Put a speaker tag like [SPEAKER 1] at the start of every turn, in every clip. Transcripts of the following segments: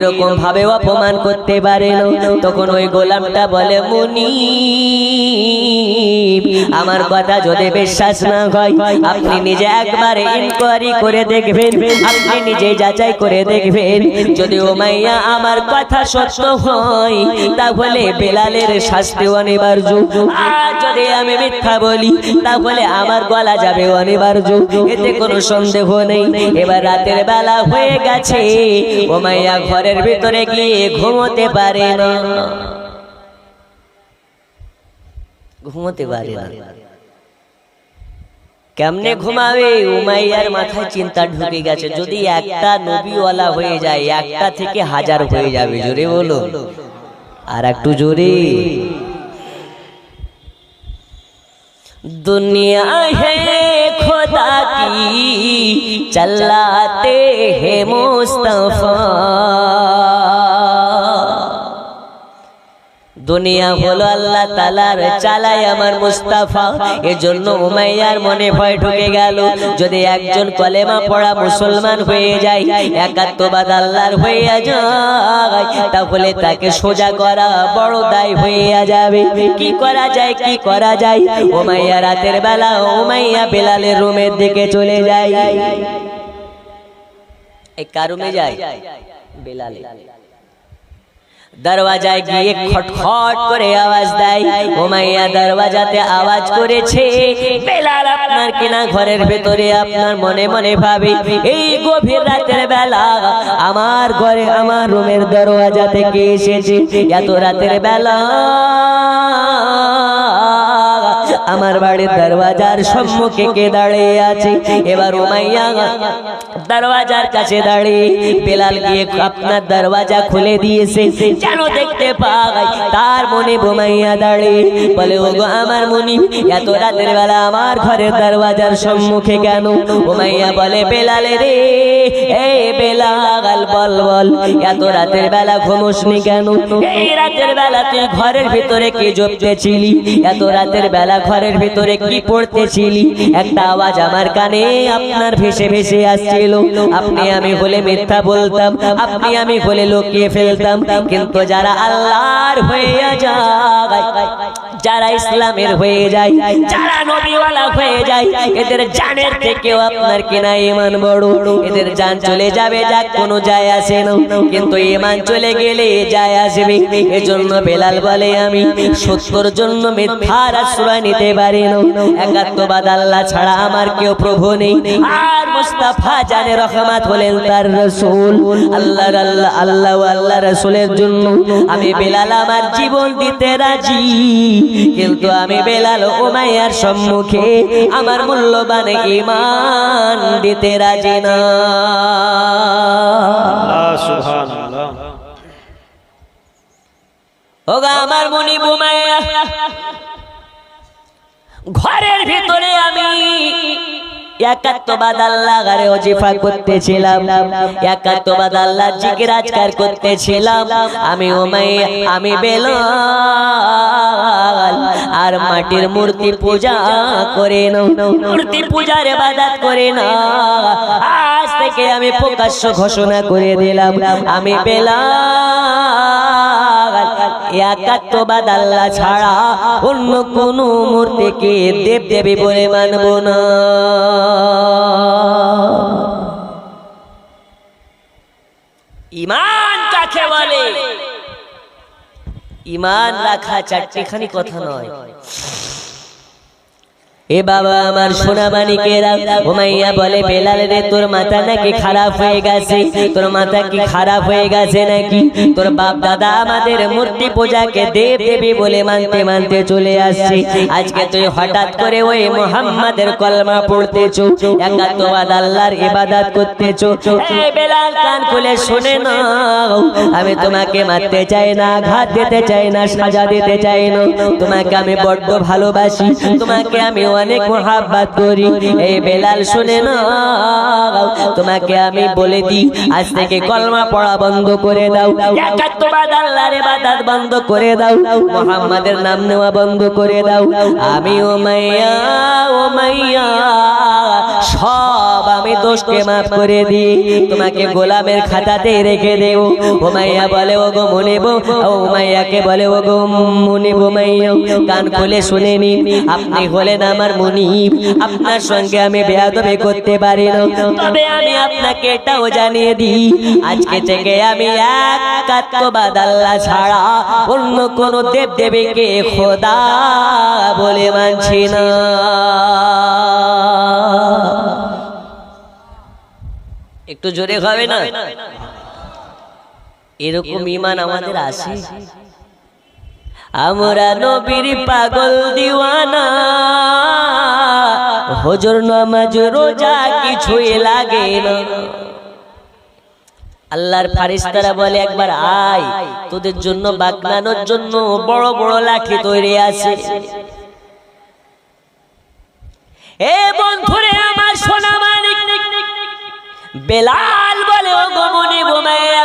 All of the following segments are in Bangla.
[SPEAKER 1] এরকম ভাবে অপমান করতে পারে না। তখন ওই গোলামটা বলে, মুনিব, আমার কথা যদি বিশ্বাস না হয় আপনি নিজে একবার ইনকোয়ারি করে দেখবেন, আপনি নিজে যাচাই করে দেখবেন। যদি উমাইয়া আমার কথা সত্য হয় তাহলে বেলালের শাস্তি অনিবার্য, আর যদি আমি মিথ্যা বলি তাহলে আমার গলা যাবে অনিবার্য, এতে কোনো সন্দেহ নেই। এবার রাতের বেলা হয়ে গেছে, উমাইয়া ঘরের ভিতরে গিয়ে ঘুমোতে পারে না, ঘুমোতে পারে না। কেমনে ঘুমাবে? উমাইয়ার মাথায় চিন্তা ঢুকে গেছে, যদি একটা নবীওয়ালা হয়ে যায় একটা থেকে 1000 হয়ে যাবে। জোরে বলো, আর একটু জোরে। दुनिया है खुदा की चलाते हैं मुस्तफा, দুনিয়া হলো আল্লাহ তাআলার, চালায় আমার মুস্তাফা। এজন্য উমাইয়ার মনে ভয় ঢুকে গেল, যদি একজন কলেমা পড়া মুসলমান হয়ে যায়, একাত্মবাদ আল্লাহর হয়ে যায়, তাহলে তাকে সোজা করা বড় দায় হয়ে যাবে। কি করা যায়, কি করা যায়? উমাইয়া রাতের বেলা উমাইয়া বেলালের রুমের দিকে চলে যায়। এই কার রুমে যায়? বেলালে। দরওয়াজায় গিয়ে খটখট করে আওয়াজ দেয়। উমাইয়া দরওয়াজাতে আওয়াজ করেছে, বেলাল আপনার কিনা ঘরের ভেতরে? আপনার মনে মনে ভাবে, এই গভীর রাতের বেলা আমার ঘরে আমার রুমের দরওয়াজা থেকে এসেছে, এত রাতের বেলা আমার বাড়ির দরওয়াজার সম্মুখে কে দাঁড়িয়ে আছে? এবার উমাইয়া দরওয়াজার কাছে দাঁড়িয়ে বেলাল গিয়ে আপনার দরওয়াজা খুলে দিয়েছে যেন দেখতে পাই। তার মনে উমাইয়া দাঁড়িয়ে বলে, ওগো আমার মুনিব, এত রাতের বেলা আমার ঘরের দরওয়াজার সম্মুখে কেন? উমাইয়া বলে, বেলালে রে, এই বেলাল বল বল, এত রাতের বেলা ঘুমোসনি কেন? এই রাতের বেলা তুই ঘরের ভিতরে কি জপতেছিলি? এত রাতের বেলা ঘরের ভিতরে কি পড়তেছিলি? একটা আওয়াজ আমার কানে আপনার ভেসে ভেসে আসছিল। আপনি আমি হলে মিথ্যা বলতাম, আপনি আমি হলে লুকিয়ে ফেলতাম, কিন্তু যারা আল্লাহর হয়ে যায়, যারা ইসলামের হয়ে যায়, যারা নবীওয়ালা হয়ে যায়, এদের জানের থেকেও আপনার কিনা ঈমান বড়। এদের জান চলে যাবে, যাক কোনো যায় আসে না, কিন্তু ঈমান চলে গেলে যায় আসবে। এজন্য বেলাল বলে, আমি 70 জন্য মিথ্যার আশ্রয় নিতে পারি না, একাত্মবাদ আল্লাহ ছাড়া আমার কেউ প্রভু নেই। আর মুস্তাফা জানে রহমত হলেন তার রাসূল, আল্লাহর আল্লাহ আল্লাহ ও আল্লাহ রাসূলের জন্য আমি বেলাল আমার জীবন দিতে রাজি, কিন্তু আমি বেলাল উমাইয়ার সম্মুখে আমার মূল্যবান ঈমান দিতে রাজি না।
[SPEAKER 2] সুবহানাল্লাহ।
[SPEAKER 1] ওগো আমার মুনিব উমাইয়া, ঘরের ভিতরে আমি একাত্মবাদ আল্লাহর ওজিফা করতেছিলাম, একাত্মবাদ আল্লাহর জিকির আজকার করতেছিলাম। আমি উমাইয়া, আমি বেলাল আর মাটির মূর্তি পূজা করে না, মূর্তি পূজার ইবাদত করে না। আজ থেকে আমি প্রকাশ্য ঘোষণা করে দিলাম, আমি বেলাল একাত্মবাদ আল্লাহ ছাড়া অন্য কোন মূর্তিকে দেব দেবী বলে মানব না। ঈমান কাকে বলে? ঈমান রাখা চারটিখানি কথা নয়। এ বাবা আমার সোনা মানিকেরা, উমাইয়া বলে, বেলাল রে, তোর মাথা নাকি খারাপ হয়ে গেছে? তোর মাথা কি খারাপ হয়ে গেছে নাকি? তোর বাপ দাদা আমাদের মূর্তি পূজাকে দেব দেবী বলে মানতে মানতে চলে আসছে, আজকে তুই হঠাৎ করে ওই মুহাম্মাদের কলমা পড়তেছো, একাত্মবাদ আল্লাহর ইবাদত করতেছো। এই বেলাল, কান খুলে শুনে নাও, আমি তোমাকে মারতে চাই না, আঘাত দিতে চাই না, সাজা দিতে চাই না, তোমাকে আমি বড্ড ভালোবাসি, তোমাকে আমি অনেক মোহাব্বত করি। এই বেলাল শুনে না, তোমাকে আমি বলে দিই, আজ থেকে কলমা পড়া বন্ধ করে দাও, একাত্মবাদ আল্লাহর ইবাদত বন্ধ করে দাও, মুহাম্মাদের নাম নেওয়া বন্ধ করে দাও। আমি উমাইয়া উমাইয়া সব আমি দোষকে মাফ করে দিই, তোমাকে গোলামের খাতাতে রেখে দেব। উমাইয়া বলে ও গো মুনিব, উমাইয়াকে বলে ও গো মুনিব, উমাইয়া কান খুলে শুনে নিন, আপনি হলেন আমার মুনিব, আপনার সঙ্গে আমি বেয়াদবি করতে পারি না, তবে আমি আপনাকে এটাও জানিয়ে দিই, আজকে থেকে আমি একাত্মবাদ আল্লাহ ছাড়া অন্য কোন দেব দেবীকে খোদা বলে মানছি না। একটু জোরে হবে না? এরকম ঈমান আমাদের আছে? আমরা নবীর পাগল দিওয়ানা, হজর নামাজ রোজা কিছুই লাগে না। আল্লাহর ফারিস্তারা বলে একবার আয়, তোদের জন্য বাগনানোর জন্য বড় বড় লাঠি তৈরি আছে। এ বন্ধুরে আমার সোনা মানিক, বেলাল বলে ও গো মুনিব উমাইয়া,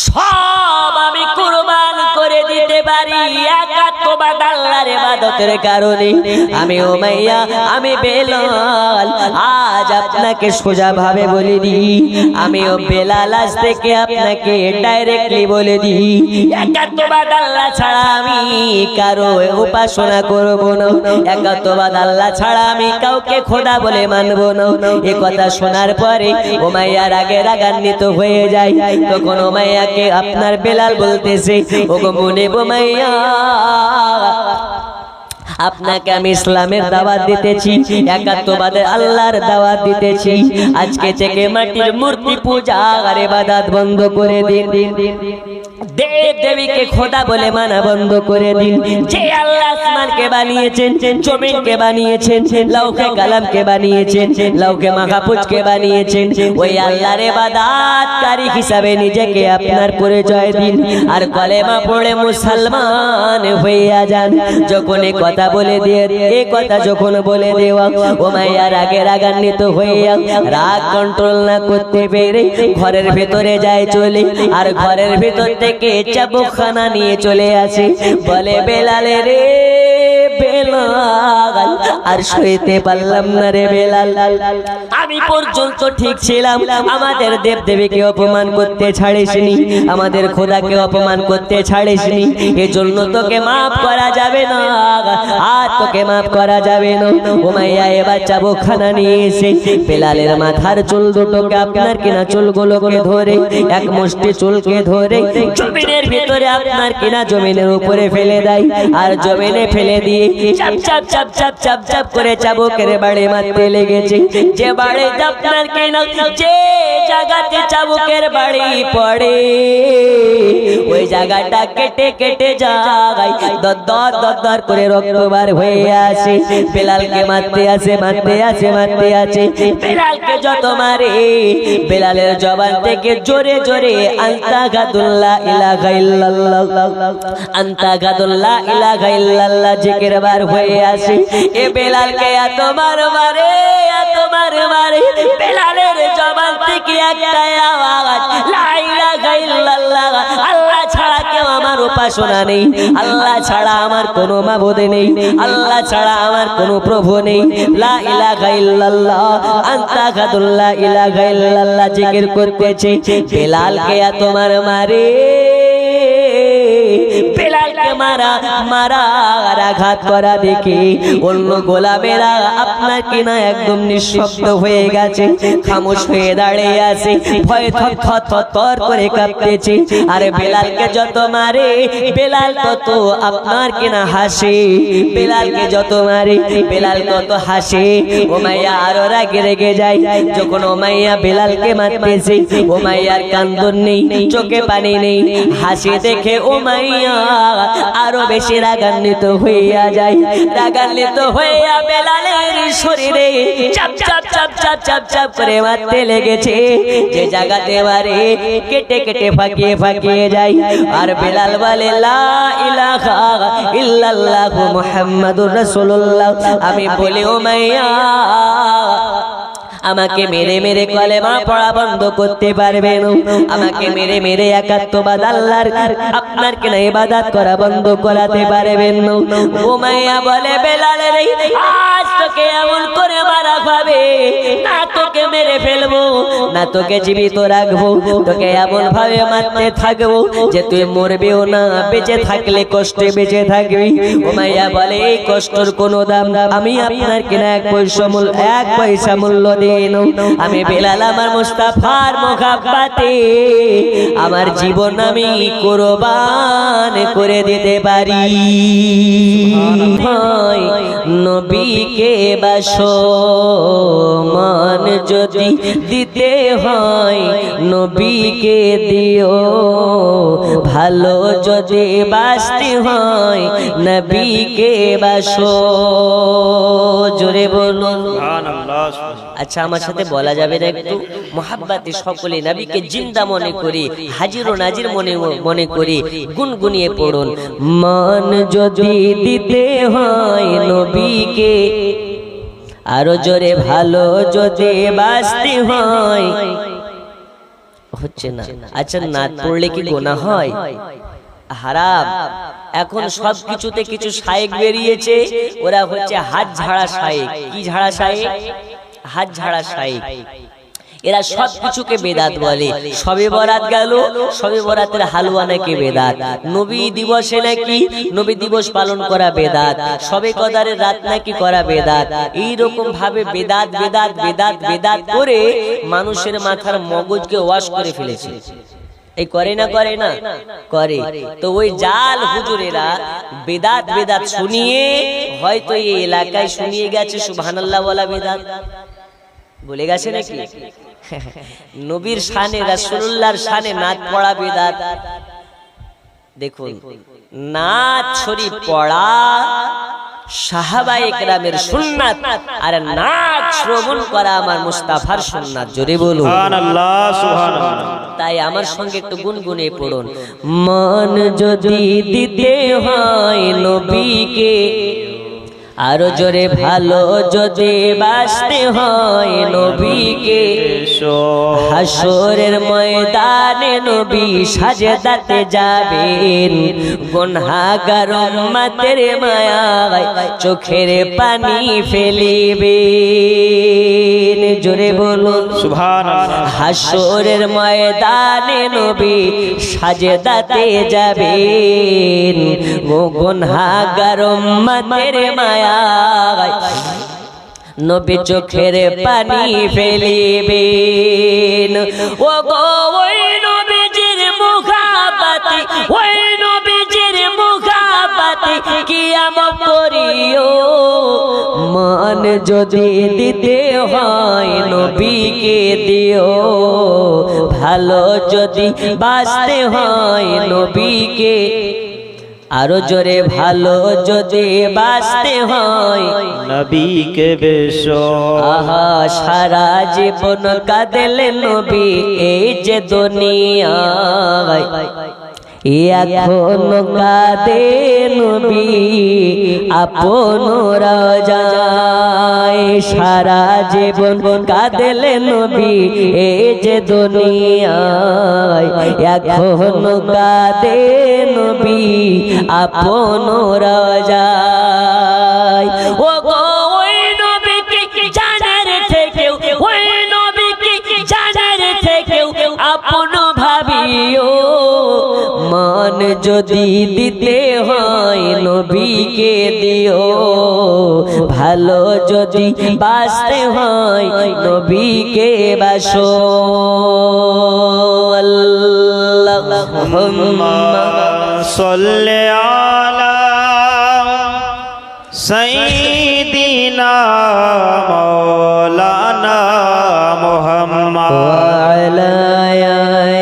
[SPEAKER 1] সব আমি কুরবান করে দিতে পারি একাত্মবাদ আল্লাহর ইবাদতের কারণে। আমি উমাইয়া, আমি বেলাল, আজ আপনাকে সোজা ভাবে বলে দিই, আমি ও বেলাল আজ থেকে আপনাকে ডাইরেক্টলি বলে দিই, একাত্মবাদ আল্লাহ ছাড়া আমি কারো উপাসনা করব না, একাত্মবাদ আল্লাহ ছাড়া আমি কাউকে খোদা বলে মানব না। এ কথা শোনার পরে উমাইয়া রাগে রাগান্বিত হয়ে যায়। তখন উমাইয়াকে আপনার বেলাল বলতেছে ও গো মুনিব উমাইয়া, আপনাকে আমি ইসলামের দাওয়াত দিতেছি, একাত্মবাদের আল্লাহর দাওয়াত দিতেছি, আজকে থেকে মাটির মূর্তি পূজা আর ইবাদত বন্ধ করে দিন, দেব দেবীকে খোদা বলে মানা বন্ধ করে দিন। যে আল্লাহ আসমানকে বানিয়েছেন, জমিনকে বানিয়েছেন, লৌহে কালামকে বানিয়েছেন, লৌহে মাহফুজকে বানিয়েছেন, ওই আল্লাহর ইবাদতকারী হিসাবে নিজেকে আপনার পরিচয় দিন, আর কলেমা পড়ে মুসলমান হইয়া যান। যখন এই কথা বলে দিয়ে, এই কথা যখন বলে দেওয়া, উমাইয়া রাগে রাগান্বিত হইয়া রাগ কন্ট্রোল না করতে পেরে ঘরের ভেতরে যায় চলে, আর ঘরের ভেতর থেকে চাবুকখানা নিয়ে চলে আসে। বলে বেলালে রে বেলাল, আর সইতে পারলাম না রে বেলাল, আমি পর্যন্ত ঠিক ছিলাম, আমাদের দেব দেবীকে অপমান করতে ছাড়িসনি, আমাদের খোদাকে অপমান করতে ছাড়িসনি, এজন্য তোকে মাফ করা যাবে না, আর তোকে মাফ করা যাবে না। উমাইয়া এবার চাবুকখানা নিয়ে এসে বেলালের মাথার চুল দুটোকে, আপনার কিনা চুলগুলোকে ধরে, এক মুষ্টি চুলকে ধরে জমিনের ভিতরে, আপনার কিনা জমিনের উপরে ফেলে দেয়, আর জমিনে ফেলে দিয়ে চাপ চাপ চাপ চাপ চাপ চাপ করে চাবুকের বাড়ি মারতে লেগেছে। যে বাড়ি আপনার কিনা, যে জায়গাতে চাবুকের বাড়ি পড়ে, ওই জায়গাটা কেটে কেটে যায়, দর দর দর করে রক্ত বার হয়ে আসে। বেলালকে মারতে আসে, মারতে আসে, মারতে আসে, বেলালকে যত মারে, বেলালের জবান থেকে জোরে জোরে আন্তাগাদুল্লাহ ইলাহা ইল্লাল্লাহ, আন্তাগাদুল্লাহ ইলাহা ইল্লাল্লাহ জিকির বার হয়ে আসে। এ বেলালকে এত মার মারে, এত মার মারে, বেলালের জবান থেকে একটাই আওয়াজ, লা ইলাহা ইল্লাল্লাহ, আল্লাহ ছাড়া কেউ আমার উপাসনা নেই, আল্লাহ ছাড়া আমার কোনো মাবুদ নেই, আল্লাহ ছাড়া আমার কোনো প্রভু নেই, লা ইলাহা ইল্লাল্লাহ, আন্তাগাদুল্লাহ ইলাহা ইল্লাল্লাহ জিকির করতেছে। বেলালকে এত মার মারে, বেলালকে মারা মারা আর আঘাত করা দেখে অন্য গোলামেরা আপনার কিনা একদম নিঃশব্দ হয়ে গেছে, খামোশ হয়ে দাঁড়িয়ে আছে, ভয়ে থর থর থর করে কাঁপতেছে। আর বেলালকে যত মারে, বেলাল তত আপনার কিনা হাসে, বেলালকে যত মারে, বেলাল তত হাসে। উমাইয়া আরো রাগে রেগে যায়। যখন উমাইয়া বেলালকে মারতেছে, উমাইয়ার কান্দন নেই, চোখে পানি নেই, হাসি দেখে উমাইয়া আরো বেশি রাগান্বিত হইয়া যায়। রাগান্বিত হইয়া বেলালের শরীরে চাপ চাপ চাপ চাপ চাপ চাপ করে মারতে লেগেছে। যে জায়গাতে মারে কেটে কেটে ফাঁকিয়ে ফাঁকিয়ে যায়। আর বেলাল বলে লা ইলাহা ইল্লাল্লাহ মুহাম্মাদুর রাসূলুল্লাহ। আমি বলি উমাইয়া আমাকে মেরে মেরে কলেমা পড়া বন্ধ করতে পারবেন? আমাকে মেরে মেরে একাত্মবাদ আল্লাহর আপনার কেন ইবাদত করা বন্ধ করাতে পারবেন? উমাইয়া বলে বেলাল রে, আজ তোকে এমন করে মারা খাবে, না তোকে মেরে ফেলবো না তোকে জীবিত রাখবো, তোকে এমন ভাবে মারতে থাকবো যে তুই মরবেও না, বেঁচে থাকলে কষ্টে বেঁচে থাকবি। উমাইয়া বলে এই কষ্টর কোনো দাম আমি আপনার কেন এক পয়সা মূল্য দিই। আমি বেলাল আমার মুস্তাফার মুহাব্বতে আমার জীবন আমি কুরবান করে দিতে পারি। নবীকে বাসমান যদি দিতে হয় নবীকে দিও, ভালো যদি বাসতে হয় নবীকে বাসো। জোরে বলুন। আচ্ছা আমার সাথে বলা যাবে না একটু? মুহাব্বতে সকলে নবীকে জিন্দা মনে করি, হাজির ও নাজির মনে করি, গুনগুনিয়ে পড়ুন। মান যদি দিতে হয় নবীকে, আরো জোরে ভালো যদি বাসতে হয়। হচ্ছে না? আচ্ছা নাত পড়লে কি গুনাহ হয়? হারাম। এখন সব কিছুতে কিছু শায়েক বেরিয়েছে, ওরা হচ্ছে হাত ঝাড়া শায়েক। কি ঝাড়া শায়েক? হাত ঝাড়া শায়েক। এরা সব কিছুকে বেদাত বলে। শবে বরাত গেল, শবে বরাতের হালুয়া নাকি বেদাত। নবী দিবসে নাকি নবী দিবস পালন করা বেদাত। শবে কদরের রাত নাকি করা বেদাত। এইরকম ভাবে বেদাত বেদাত বেদাত বেদাত করে মানুষের মাথার মগজকে ওয়াশ করে ফেলেছে। এই করে না করে না করে। তো ওই জাল হুজুরেরা বেদাত বেদাত শুনিয়ে হয়তো এই এলাকায় শুনিয়ে গেছে সুবহানাল্লাহ বলা বেদাত। বলে গেছে নাকি? নবীর শানে রাসূলুল্লাহর শানে নাত পড়া বেদাত। দেখুন নাত শরীফ পড়া সাহাবায়ে কেরামের সুন্নাত, আর নাত শ্রবণ করা আমার মুস্তাফার সুন্নাত। জোরে বলুন
[SPEAKER 2] সুবহানাল্লাহ সুবহানাল্লাহ।
[SPEAKER 1] তাই আমার সঙ্গে একটু গুনগুনিয়ে পড়ুন। মান যদি দিতে হয় নবীকে, আরো জোরে ভালো যদি বাসতে হয় নবীকে, হাসরের ময়দানে নবী সাজদাতে যাবেন, গুনাহগার উম্মতের মায়ায় চোখের পানি ফেলিবেন। জোরে বলুন সুবহানাল্লাহ। হাসরের ময়দানে নবী সাজদাতে যাবেন, গুনাহগার উম্মতের মায়া নবী চোখের পানি ফেলিবেন। ও গো ওই নবীজির মুহাব্বতে, ওই নবীজির মুহাব্বতে কিয়ামত করিও। মান যদি দিতে হয় নবীকে দিও, ভালো যদি বাসতে হয় নবীকে, আরো জোরে ভালো যদি বাসতে হয়
[SPEAKER 2] নবীকে বেশো।
[SPEAKER 1] আহা সারা জীবন কাঁদলে নবী এই যে দুনিয়ায়, এখন কাঁদে নবী আপন রাজায়। সারা জীবন কাঁদলে নবী এই যে দুনিয়ায়, এখন কাঁদে নবী আপন রাজায়। ও গো ওই নবীকে জানার থেকেও, ওই নবীকে জানার থেকেও আপন ভাবিও। মান যদি দিতে হয় নবীকে দিও, ভালো যদি বাসতে হয় নবীকে বাসো। আল্লাহুম্মা
[SPEAKER 2] সাল্লি আলা সাইয়্যিদিনা মাওলানা মুহাম্মদ
[SPEAKER 1] ওয়া আলা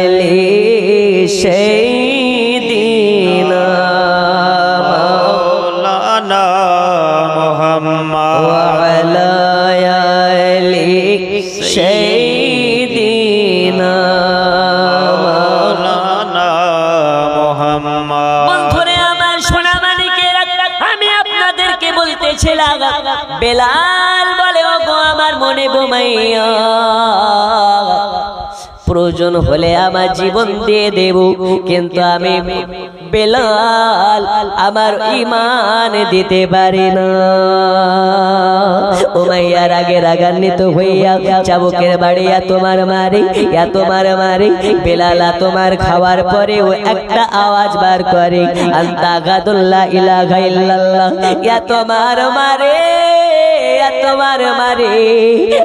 [SPEAKER 1] আলি সাইয়্যিদিনা করেছিলাম। বেলাল বলে ওগো আমার মনে বোমাইয়া, প্রয়োজন হলে আমার জীবন দিয়ে দেব, কিন্তু আমি বেলাল আমার ঈমান দিতে পারি না। উমাইয়া রাগে রাগান্বিত হইয়া চাবুকের বাড়ি তোমার মারে বেলাল তোমার খাওয়ার পরেও একটা আওয়াজ বার করে, আন্তাগাদুল্লাহ ইলাহা ইল্লাল্লাহ, তোমার মারে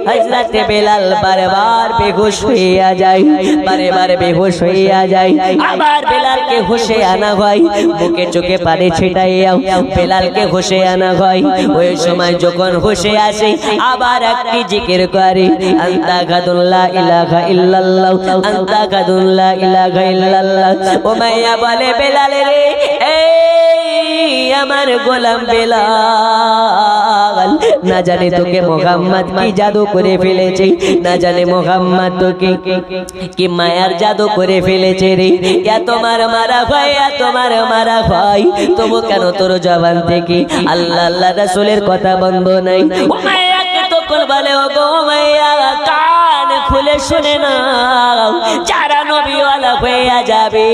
[SPEAKER 1] হযরত বেলাল বারবার বেহুশ হইয়া যায়, বারবার বেহুশ হইয়া যায়। আবার বেলালকে হোশে আনা হয়, বুকে চোখে পানি ছিটাইয়া বেলালকে হোশে আনা হয়। ওই সময় যখন হোশে আসে আবার একটি জিকির করে, আন্তাগাদুল্লাহ ইলাহা ইল্লাল্লাহ, আন্তাগাদুল্লাহ ইলাহা ইল্লাল্লাহ। উমাইয়া বলে বেলাল রে, এই আমার গোলাম বেলাল, না জানে তোকে মোহাম্মদ কি জাদু করে ফেলেছে, না জানে মোহাম্মদ তোকে কি মায়ার জাদু করে ফেলেছে রে। তোমার মারা হয়, তবু কেন তোর জবান থেকে আল্লাহ আল্লাহ রাসূলের কথা বন্ধ নাই? উমাইয়াকে তখন বলে ওগো উমাইয়া, কান খুলে শুনে না, যারা নবীওয়ালা হইয়া যাবে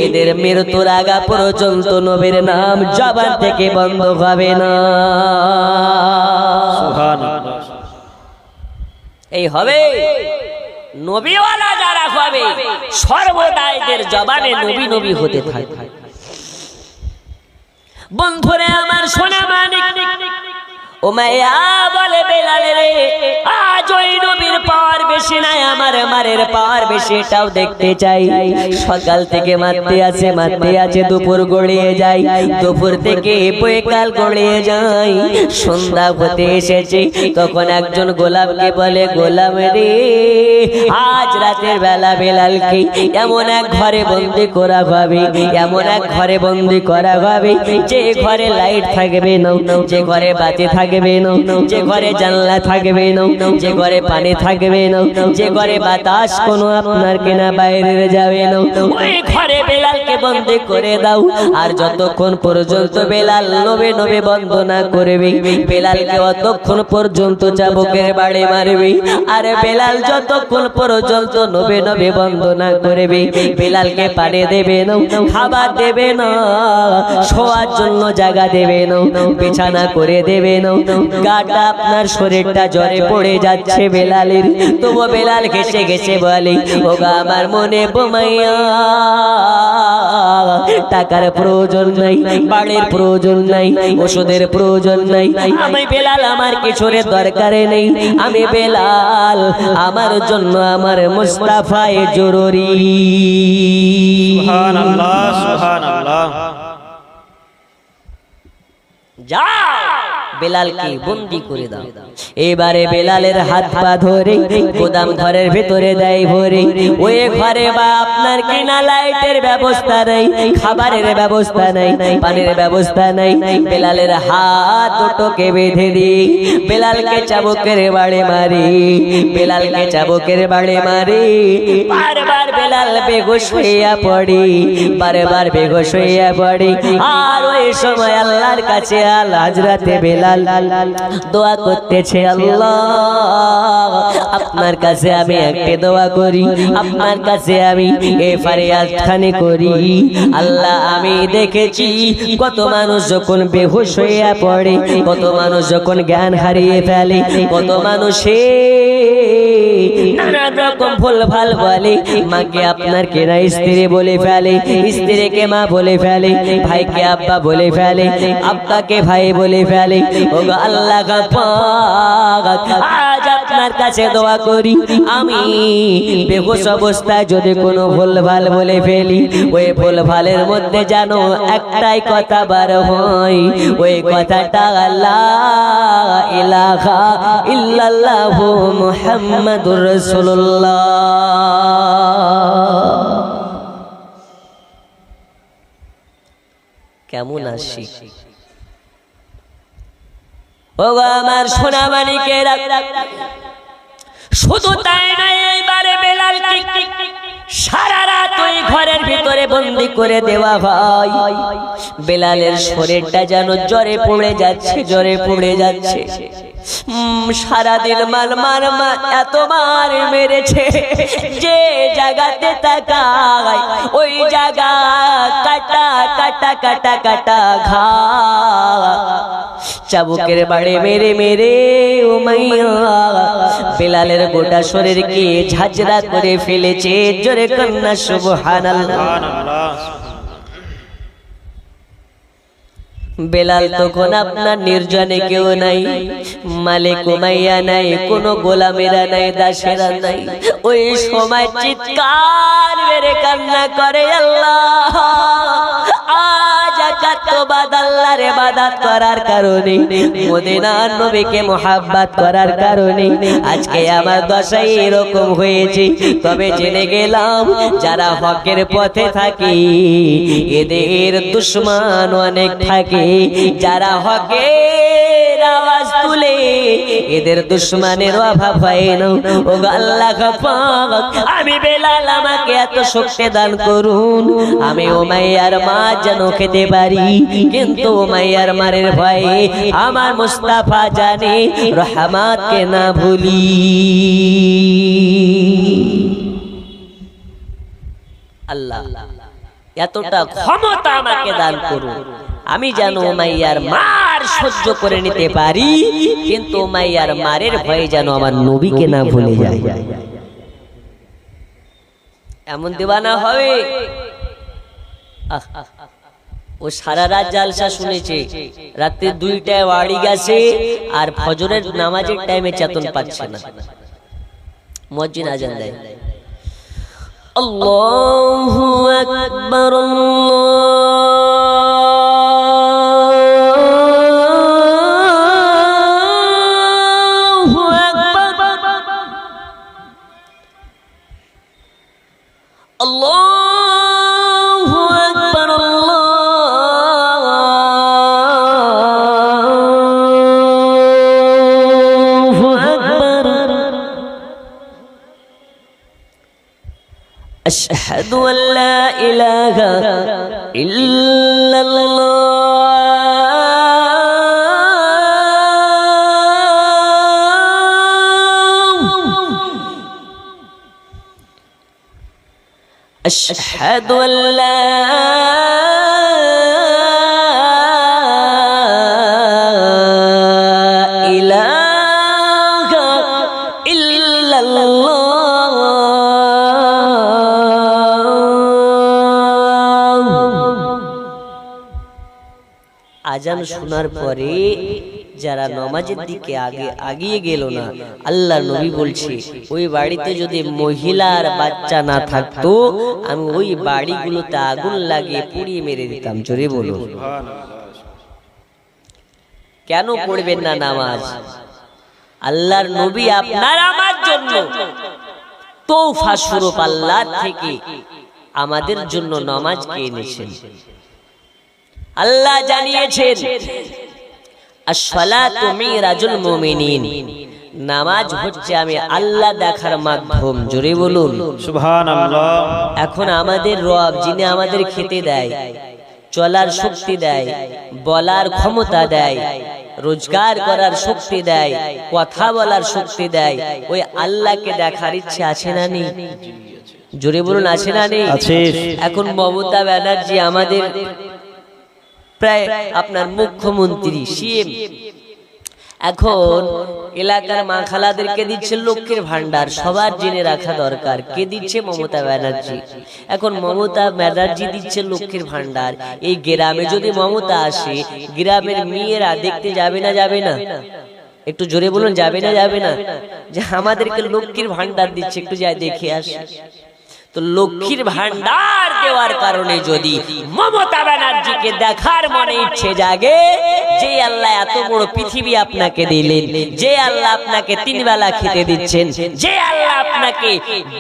[SPEAKER 1] এদের মৃত্যুর আগা পর্যন্ত নবীর নাম জবান থেকে বন্ধ হবে না।
[SPEAKER 2] সুবহানাল্লাহ।
[SPEAKER 1] এই হবে নবীওয়ালা যারা হবে সর্বদা এদের জবানে নবী নবী হতে থাকে। বন্ধুরে আমার সোনা মানিক, উমাইয়া বলে বেলাল রে, আজ ওই নবীর পাওয়ার বেশি নাই, আমার মারের পাওয়ার বেশি, এটাও দেখতে চাই। সকাল থেকে মারতে আছে, দুপুর গড়িয়ে যায়, দুপুর থেকে বৈকাল গড়িয়ে যায়, সন্ধ্যা হতে এসেছে। তখন একজন গোলামকে বলে, গোলাম রে, আজ রাতের বেলা বেলালকে এমন এক ঘরে বন্দি করা হবে, এমন এক ঘরে বন্দি করা হবে যে ঘরে লাইট থাকবে না, যে ঘরে বাতি থাকবে না, যে ঘরে জানলা থাকবে না, যে ঘরে পানি থাকবে না, যে ঘরে বাতাস কোনো আপনার কেনা বাইরে যাবে না, ওই ঘরে বেলালকে বন্দি করে দাও। আর যতক্ষণ পর্যন্ত বেলাল নবে নবে বন্দনা করবে, বেলালকে অতক্ষণ পর্যন্ত চাবুকের বাড়ি মারবে। আর বেলাল যতক্ষণ পর্যন্ত নবে নবে বন্দনা করবে, বেলালকে পানি দেবে না, খাবার দেবে না, শোয়ার জন্য জায়গা দেবে না, বিছানা করে দেবে না। গাটা আপনার শরীরটা জ্বরে পড়ে যাচ্ছে বেলালের, তবু বেলাল ঘেসে ঘেসে বলে, ওগো আমার মনে বোমাইয়া, টাকার প্রয়োজন নাই, বাড়ির প্রয়োজন নাই, ওষুধের প্রয়োজন নাই, আমি বেলাল আমার কিছুর দরকার নেই, আমি বেলাল আমার জন্য আমার মুস্তাফায়ে জরুরি।
[SPEAKER 2] সুবহানাল্লাহ, সুবহানাল্লাহ।
[SPEAKER 1] যা বেলালকে বন্দি করে দাও। এবারে বেলালের হাত পা ধরে গোদাম ঘরের ভেতরে দেয় ভরে। ওই ঘরে বা আপনার কিনা লাইটের ব্যবস্থা নাই, খাবারের ব্যবস্থা নাই, পানির ব্যবস্থা নাই। বেলালের হাত দুটোকে বেঁধে দিয়ে বেলালকে চাবুকের বাড়ি মারি, বেলালকে চাবুকের বাড়ি মারি। বারবার বেলাল বেহুশ হইয়া পড়ি, বারবার বেহুশ হইয়া পড়ি। আর ওই সময় আল্লাহর কাছে হযরতে বেলাল দোয়া করতেছে, আল্লাহ আপনার কাছে আমি একটা দোয়া করি, আপনার কাছে আমি এই ফরিয়াদ খানি করি। আল্লাহ আমি দেখেছি কত মানুষ যখন বেহুশ হইয়া পড়ে, কত মানুষ যখন জ্ঞান হারিয়ে ফেলে, কত মানুষে নানা রকম ভুলভাল বলে, মাকে আপনার কেনা স্ত্রী বলে ফেলে, স্ত্রীকে মা বলে ফেলে, ভাইকে আব্বা বলে ফেলে, আব্বাকে ভাই বলে ফেলে। ওগো আল্লাহ পাক, আজ আপনার কাছে দোয়া করি, আমি বেহুশ অবস্থায় যদি কোনো ভুলভাল বলে ফেলি, ওই ভুলভালের মধ্যে যেন একটাই কথা বার হয়, ওই কথাটা লা ইলাহা ইল্লাল্লাহু মুহাম্মাদুর রাসূলুল্লাহ। কেমন আছি ওগো আমার সোনা মানিকেরা, শুধু তাই নয়, এইবারে বেলালকে সারা রাত ওই ঘরের ভিতরে বন্দি করে দেওয়া হয়। বেলালের শরীরটা যেন জ্বরে পড়ে যাচ্ছে, জ্বরে পড়ে যাচ্ছে। সারাদিন মার এতবার মেরেছে, যে জায়গাতে তাকায় ওই জায়গা কাটা কাটা কাটা কাটা ঘা। চাবুকের বাড়ি মেরে মেরে উমাইয়া বেলালের গোটা শরীরকে ঝাঁঝরা করে ফেলেছে। জোরে কন্যা সুবহানাল্লাহ। বেলাল তখন আপনার নির্জনে কেউ নাই, মালিক উমাইয়া নাই, কোনো গোলামেরা নাই, দাসেরা নাই। ওই সময় চিৎকার মেরে কান্না করে, আল্লাহ আজ একাত্মবাদ আল্লাহর ইবাদত করার কারণে, মদিনার নবীকে মুহাব্বত করার কারণে আজকে আমার দশাই এরকম হয়েছে। তবে জেনে গেলাম যারা হকের পথে থাকে এদের দুশমন অনেক থাকে, যারা হকের আওয়াজ তুলে এদের দুশমনের অভাব হয় না। ও আল্লাহ পাক, আমি বেলাল আমাকে এত শক্তি দান করুন, আমি উমাইয়ার মা যেন খেতে পারি, কিন্তু উমাইয়ার মারের ভয়ে আমার মুস্তাফা জানে রহমতকে না ভুলি। আল্লাহ এতটা ক্ষমতা আমাকে দান করুন, আমি যেন উমাইয়ার মার সহ্য করে নিতে পারি, কিন্তু উমাইয়ার মারের ভয়ে যেন আমার নবীকে না ভুলে যায়। এমন দিওয়ানা হবে। ও সারা রাত জালসা শুনেছে, রাতে 2টায় বাড়ি গেছে, আর ফজরের নামাজের টাইমে চেতন পাচ্ছে না। মুয়াজ্জিন আজান দেয়, আল্লাহু আকবার, আল্লাহু আকবার, আল্লাহু আকবার, আল্লাহু আকবার। আশহাদু আল্লা ইলাহা ইল্লাল্লাহ, আশহাদু আল্লা ইলাহা ইল্লাল্লাহ। আজান শোনার পরে যারা নামাজের দিকে আগিয়ে গেল না, আল্লাহ নবী বলছে ওই বাড়িতে যদি মহিলার বাচ্চা না থাকতো আমি ওই বাড়িগুলোতে আগুন লাগিয়ে পুড়িয়ে মেরে দিতাম। জোরে বলুন, কেন পড়বেন না নামাজ? আল্লাহর নবী আপনার আমার জন্য তৌফা স্বরূপ আল্লাহ থেকে আমাদের জন্য নামাজকে এনেছেন। আল্লাহ জানিয়েছেন আসসালাতু মিরাজুল মুমিনিন, নামাজ হচ্ছে আমি আল্লাহ দেখার মাধ্যম। জোরে বলুন
[SPEAKER 2] সুবহানাল্লাহ।
[SPEAKER 1] এখন আমাদের রব যিনি আমাদের খেতে দেয়, চলার শক্তি দেয়, বলার ক্ষমতা দেয়, রোজগার করার শক্তি দেয়, কথা বলার শক্তি দেয়, ওই আল্লাহকে দেখার ইচ্ছে আছে না নেই? জোরে বলুন, আছে না নেই? এখন মমতা ব্যানার্জি আমাদের প্রায় আপনার মুখ্যমন্ত্রী, সিএম, এখন এলাকার মা খালাদেরকে দিচ্ছে লক্ষ্মীর ভান্ডার। সবার জেনে রাখা দরকার কে দিচ্ছে? মমতা ব্যানার্জি। এখন মমতা ব্যানার্জি দিচ্ছে লক্ষ্মীর ভান্ডার। এই গ্রামে যদি মমতা আসে, গ্রামের মেয়েরা দেখতে যাবে না যাবে না? একটু জোরে বলুন, যাবে না যাবে না? যে আমাদেরকে লক্ষ্মীর ভান্ডার দিচ্ছে, একটু যাই দেখে আসে। তো লক্ষ্মীর ভান্ডার দেওয়ার কারণে যদি মমতা ব্যানার্জিকে দেখার মনে ইচ্ছে জাগে, যে আল্লাহ এত বড় পৃথিবী আপনাকে দিলেন, যে আল্লাহ আপনাকে 3 বেলা খেতে দিচ্ছেন, যে আল্লাহ আপনাকে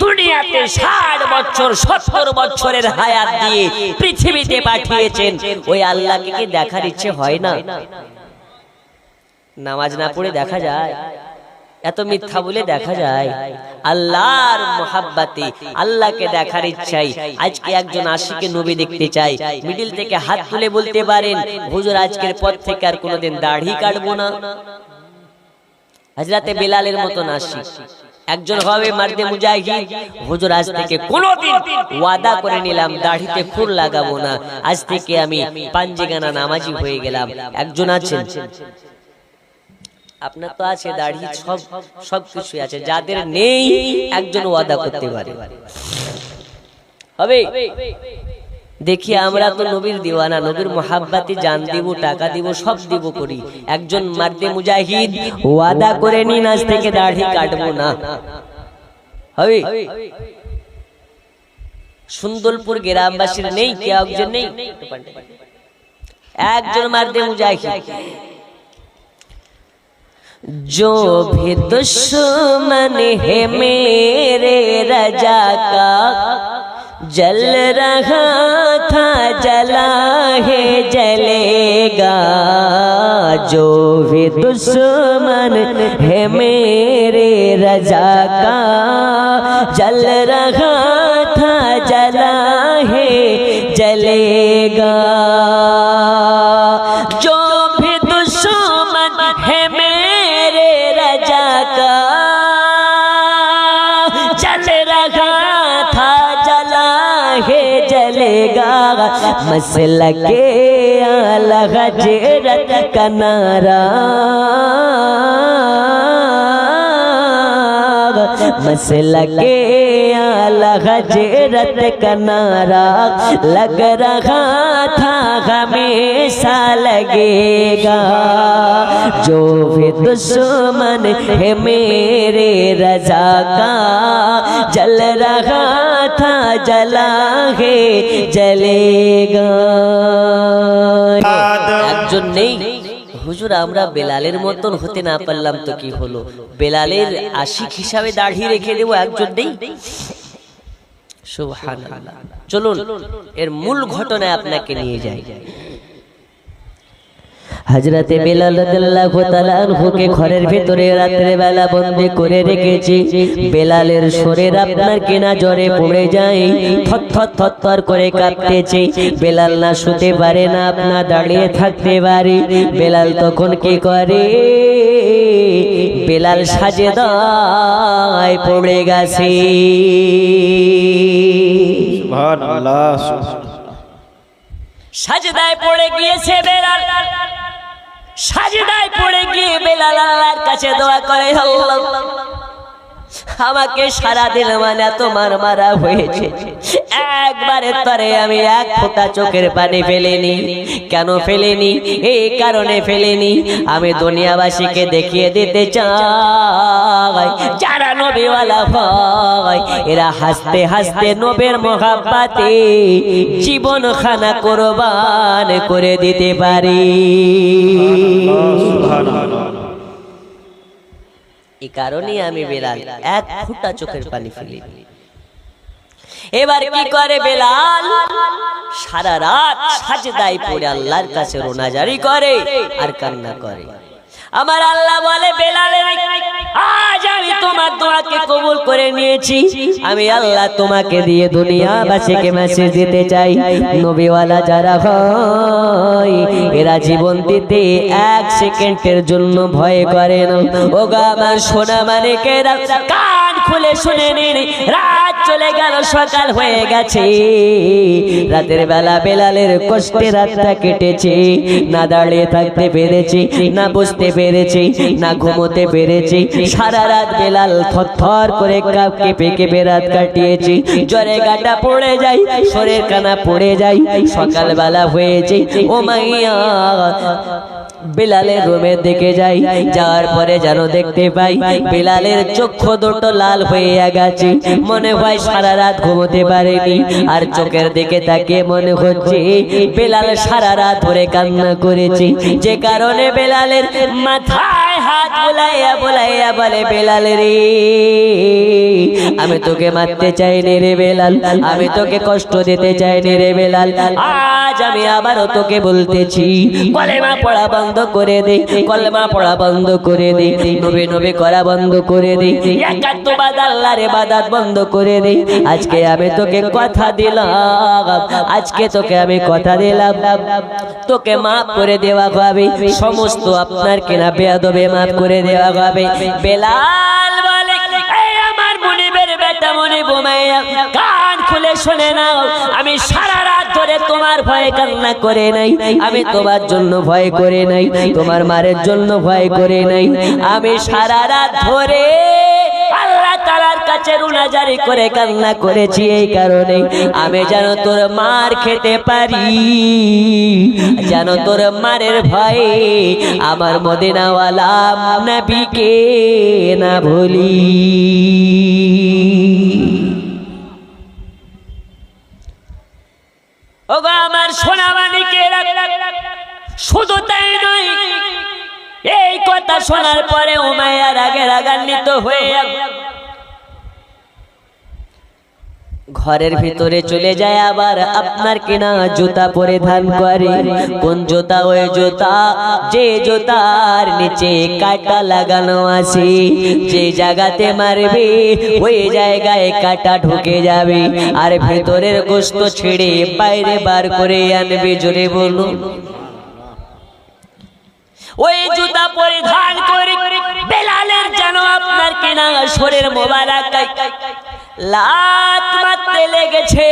[SPEAKER 1] দুনিয়াতে 60 বছর 70 বছরের হায়াত দিয়ে পৃথিবীতে পাঠিয়েছেন, ওই আল্লাহকে কি দেখার ইচ্ছে হয় না? নামাজ না পড়ে দেখা যায়? এত মিথ্যা বলে দেখা যায় আল্লাহর মোহাব্বতে, আল্লাহকে দেখার ইচ্ছাই আজকে একজন আশিকে নবী দেখতে চাই, মিডিল থেকে হাত তুলে বলতে পারেন হুজুর আজকের পর থেকে আর কোনোদিন দাড়ি কাটবো না। হযরতে বেলালের মতন আশিক একজন হবে মার্দে মুজাহিদ, হুজুর আজ থেকে কোনোদিন ওয়াদা করে নিলাম দাড়িতে খুর লাগাবো না, আজ থেকে আমি পাঞ্জেগানা নামাজি হয়ে গেলাম। একজন আছেন, আপনার তো আছে দাড়ি, সব কিছু আছে, যাদের নেই একজন ওয়াদা করতে পারে হবে। দেখি আমরা তো নবীর দিওয়ানা, নবীর মোহাব্বতে জান দিব, টাকা দিব, সব দিব করি। একজন মার্দে মুজাহিদ ওয়াদা করে নিন আজ থেকে দাড়ি কাটবো না হবে। সুন্দরপুর গ্রামবাসীর নেই কেউ একজন নেই, একজন মার্দে মুজাহিদ। जो भी दुश्मन है मेरे रजा का जल रहा था जला है जलेगा, जो भी दुश्मन है मेरे रजा का जल रहा था जला है जलेगा, जो भी दुश्मन है मेरे रजा का जल रहा था जला है जलेगा, मसलके आला हजरत का नारा, मसलके आला हजरत का नारा लग रहा था हमेशा लगेगा, जो भी दुश्मन है मेरे रजा का जल रहा था जला है जलेगा। একজন নেই হুজুর আমরা বেলালের মতন হতে না পারলাম তো কি হলো, বেলালের আশিক হিসাবে দাড়ি রেখে দেবো, একজন নেই। সুবহানাল্লাহ। চলুন এর মূল ঘটনায় আপনাকে নিয়ে যাই। হযরতে বেলাল রাদিয়াল্লাহু তাআলা আনহুকে ঘরের ভিতরে রাতের বেলা বন্দী করে রেখেছি। বেলালের শরীর আপনার কিনা জ্বরে পড়ে যায়, থরথর থরথর করে কাঁপতেছে। বেলাল না শুতে পারে না, আপনা দাঁড়িয়ে থাকতে পারে। বেলাল তখন কি করে, বেলাল সাজদায় পড়ে গেছে।
[SPEAKER 2] সুবহানাল্লাহ।
[SPEAKER 1] সাজদায় পড়ে গিয়েছে বেলাল, সাজদায় পড়ে গিয়ে বেলাল আল্লাহর কাছে দোয়া করে, আল্লাহ আমাকে সারা দিন মানে এত মারা হয়েছে, একবারে তরে আমি এক ফোঁটা চোখের পানি ফেলেনি। কেন ফেলেনি? এই কারণে ফেলেনি, আমি দুনিয়াবাসীকে দেখিয়ে দিতে চাই যারা নবীওয়ালা ভাই এরা হাসতে হাসতে নবীর মোহাব্বতে জীবন খানা কুরবান করে দিতে পারে। এই কারণে আমি বেলাল এক ফোঁটা চোখের পানি ফেলি। এবার কি করে বেলাল, সারা রাত সাজদায় পড়ে আল্লাহর কাছে রোনাজারি করে আর কান্না করে। আমার আল্লাহ বলে, বেলালের আজ আমি তোমার দোয়াকে কবুল করে নিয়েছি, আমি আল্লাহ তোমাকে দিয়ে দুনিয়াবাসীকে মেসেজ দিতে চাই, নবীওয়ালা যারা হয় এরা জীবন দিতে এক সেকেন্ডের জন্য ভয় করে না। ওগো আমার সোনা মানিকেরা, কান খুলে শুনে নিন, রাত চলে গেল, সকাল হয়ে গেছে। রাতের বেলা বেলালের কষ্টে রাতটা কেটেছে, না দাঁড়িয়ে থাকতে পেরেছি, না বসতে পেরেছি, না ঘুমোতে পেরেছি। সারা রাত বেলাল থরথর করে কেঁপে কেঁপে রাত কাটিয়েছি। জ্বরে গাটা পড়ে যায়, শরীর কানা পড়ে যায়। সকালবেলা হয়েছে, ও মাইয়া বেলালের রুমের দিকে যাই, যাওয়ার পরে যেন দেখতে পাই বেলালের চক্ষু দুটো লাল হয়ে গেছে। মনে হয় সারা রাত ঘুমোতে পারেনি, আর চোখের দিকে তাকিয়ে মনে হচ্ছে বেলাল সারা রাত ধরে কান্না করেছে। যে কারণে বেলালের মাথায় হাত বুলাইয়া বুলাইয়া বলে বেলাল রে আমি তোকে মারতে চাই নে রে বেলাল, আমি তোকে কষ্ট দিতে চাই নে রে বেলাল। আজ আমি আবারও তোকে বলতেছি কলেমা পড়া বন্ধ করে দে, কলেমা পড়া বন্ধ করে দে, নবী নবী করা বন্ধ করে দে, একাত্মবাদ আল্লাহর ইবাদত বন্ধ করে দে। আজকে আমি তোকে কথা দিলাম, আজকে তোকে আমি কথা দিলাম, তোকে মাফ করে দেওয়া হবে, সমস্ত আপনার কিনা বেয়াদবে মাফ করে দেওয়া হবে। বেলাল বলে এই আমার মুনিবের বেটা মুনিব উমাইয়া কান খুলে শুনে নাও, আমি সারা রাত ধরে তোমার ভয়ে কান্না করে নাই, আমি তোমার জন্য ভয় করে নাই, তোমার মারের জন্য ভয় করে নাই, আমি সারা রাত ধরে আল্লাহ তাআলার কাছে রুনাজারি করে কান্না করেছি এই কারণে আমি যেন তোর মার খেতে পারি, যেন তোর মারের ভয়ে আমার মদিনাওয়ালা নবীকে না ভুলি। ওগো আমার সোনা মানিকেরা, শুধু তাই নয়, এই কথা শোনার পরে উমাইয়া রাগে রাগান্বিত হয়ে ঘরের ভিতরে চলে যায়, আবার আপনার কিনা জুতা পরিধান করে। কোন জুতা? ওই জুতা যে জুতার নিচে কাঁটা লাগানো আছে, যে জায়গাতে মারবে ওই জায়গায় কাঁটা ঢুকে যাবে আর ভিতরের গোশত ছেড়ে বাইরে বার করে আনবে। জোরে বলুন। ওই জুতা পরিধান করে বেলালের যেন আপনার কিনা শরীর মোবারক লাত মারতে লেগেছে,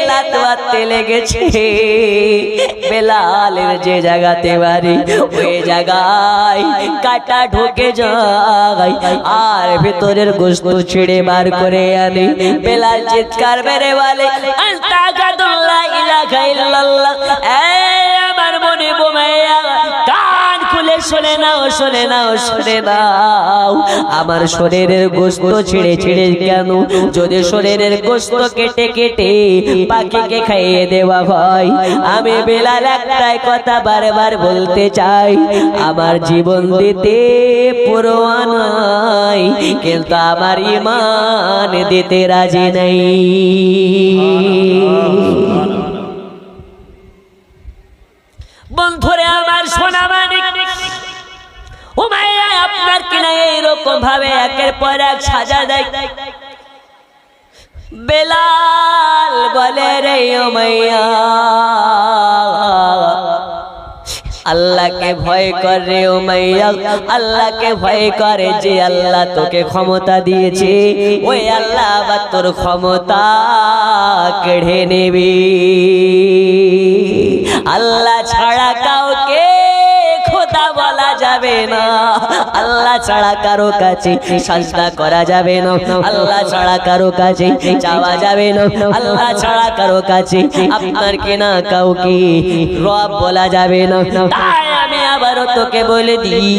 [SPEAKER 1] লাত মারতে লেগেছে। বেলালের যে জায়গাতে বাড়ি ওই জায়গায় কাঁটা ঢুকে যায় আর ভেতরের গোশত ছিঁড়ে বার করে আনে। বেলাল চিৎকার মেরে বলে আস্তাগফিরুল্লাহ ইলাহা ইল্লাল্লাহ। এই আমার মনে বোমাইয়া কান খুলে শুনে নাও, শুনে নাও, শুনে নাও, আমার শরীরের গোশত ছিঁড়ে ছিঁড়ে কেন? যদি শরীরের গোশত কেটে কেটে পাখিকে খাইয়ে দেওয়া হয়, আমি বেলাল একটাই কথা বারবার বলতে চাই, আমার জীবন দিতে পরোয়া নাই, কিন্তু আমার ঈমান দিতে রাজি নাই। বন্ধুরে আমার সোনা মানিক, উমাইয়া আপনার কিনা এইরকম ভাবে একের পর এক সাজা দেয়। বেলাল বলে রে উমাইয়া আল্লাহকে ভয় করে উমাইয়া, আল্লাহকে ভয় করে, যে আল্লাহ তোকে ক্ষমতা দিয়েছে ওই আল্লাহ আবার তোর ক্ষমতা কেড়ে নেবে। আল্লাহ ছাড়া কাউকে খোদা বলা যাবে না, আল্লাহ ছাড়া কারো কাছে সাজদা করা যাবে না, আল্লাহ ছাড়া কারো কাছে চাওয়া যাবে না, আল্লাহ ছাড়া কারো কাছে আপনার কিনা কাউকে রব বলা যাবে না। তাই আমি আবারও তোকে বলে দিই,